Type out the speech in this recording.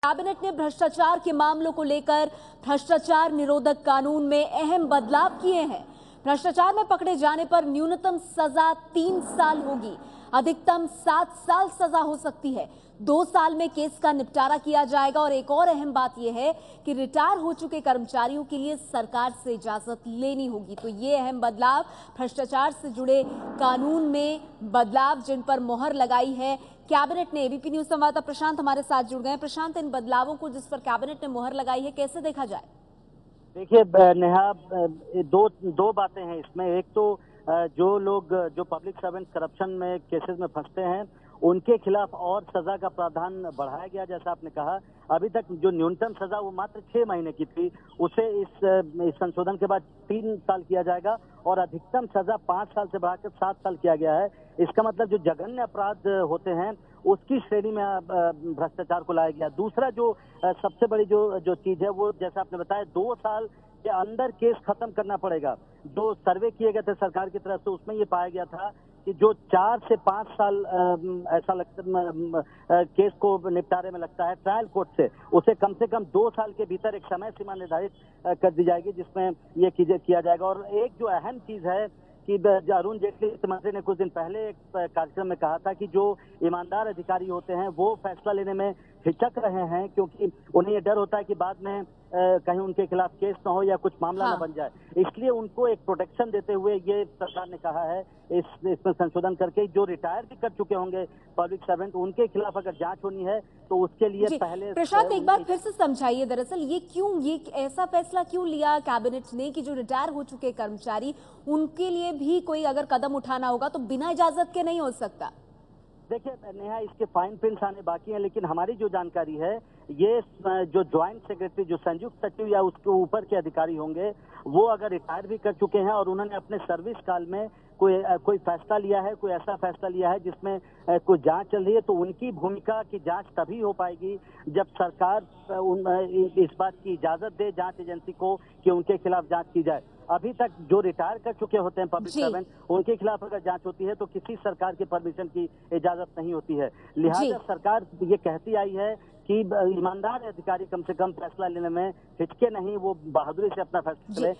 Cabinet ने भ्रष्टाचार के मामलों को लेकर भ्रष्टाचार निरोधक कानून में अहम बदलाव किए हैं। भ्रष्टाचार में पकड़े जाने पर न्यूनतम सजा 3 साल होगी, अधिकतम 7 साल सजा हो सकती है। 2 साल में केस का निपटारा किया जाएगा। और एक और अहम बात यह है कि रिटायर हो चुके कर्मचारियों के लिए सरकार से इजाजत लेनी होगी। तो ये अहम बदलाव, भ्रष्टाचार से जुड़े कानून में बदलाव जिन पर मोहर लगाई है कैबिनेट ने। एबीपी न्यूज संवाददाता प्रशांत हमारे साथ जुड़ गए हैं। प्रशांत, इन बदलावों को जिस पर कैबिनेट ने मोहर लगाई है कैसे देखा जाए? देखिए नेहा, दो बातें हैं इसमें। एक तो जो लोग जो पब्लिक सर्वेंट करप्शन में केसेस में फंसते हैं उनके खिलाफ और सजा का प्रावधान बढ़ाया गया। जैसा आपने कहा, अभी तक जो न्यूनतम सजा वो मात्र 6 महीने की थी, उसे इस संशोधन के बाद 3 साल किया जाएगा और अधिकतम सजा 5 साल से बढ़ाकर 7 साल किया गया है। इसका मतलब जो जघन्य अपराध होते हैं उसकी श्रेणी में भ्रष्टाचार को लाया गया। दूसरा जो सबसे बड़ी जो चीज है वो, जैसा आपने बताया, 2 साल के अंदर केस खत्म करना पड़ेगा। जो सर्वे किए गए थे सरकार की तरफ से उसमें ये पाया गया था कि जो 4 से 5 साल ऐसा लगता केस को निपटारे में लगता है ट्रायल कोर्ट से, उसे कम 2 साल के भीतर एक समय सीमा निर्धारित कर दी जाएगी जिसमें ये किया जाएगा। और एक जो अहम चीज है कि अरुण जेटली वित्त मंत्री ने कुछ दिन पहले एक कार्यक्रम में कहा था कि जो ईमानदार अधिकारी होते हैं वो फैसला लेने में हिचक रहे हैं क्योंकि उन्हें ये डर होता है कि बाद में कहीं उनके खिलाफ केस न हो या कुछ मामला न बन जाए। इसलिए उनको एक प्रोटेक्शन देते हुए ये सरकार ने कहा है इसमें संशोधन करके जो रिटायर भी कर चुके होंगे पब्लिक सर्वेंट, उनके खिलाफ अगर जांच होनी है तो उसके लिए पहले। प्रशांत, एक बार फिर से समझाइए, दरअसल ये ऐसा फैसला क्यों लिया कैबिनेट ने कि जो रिटायर हो चुके कर्मचारी उनके लिए भी कोई अगर कदम उठाना होगा तो बिना इजाजत के नहीं हो सकता? देखिए नेहा, इसके फाइन प्रिंट्स आने बाकी हैं, लेकिन हमारी जो जानकारी है ये जो ज्वाइंट सेक्रेटरी, जो संयुक्त सचिव या उसके ऊपर के अधिकारी होंगे, वो अगर रिटायर भी कर चुके हैं और उन्होंने अपने सर्विस काल में कोई फैसला लिया है, कोई ऐसा फैसला लिया है जिसमें कोई जांच चल रही है, तो उनकी भूमिका की जांच तभी हो पाएगी जब सरकार इस बात की इजाजत दे जांच एजेंसी को कि उनके खिलाफ जांच की जाए। अभी तक जो रिटायर कर चुके होते हैं पब्लिक सर्वेंट, उनके खिलाफ अगर जांच होती है तो किसी सरकार के परमिशन की इजाजत नहीं होती है। लिहाजा सरकार ये कहती आई है कि ईमानदार अधिकारी कम से कम फैसला लेने में हिचके नहीं, वो बहादुरी से अपना फैसला ले।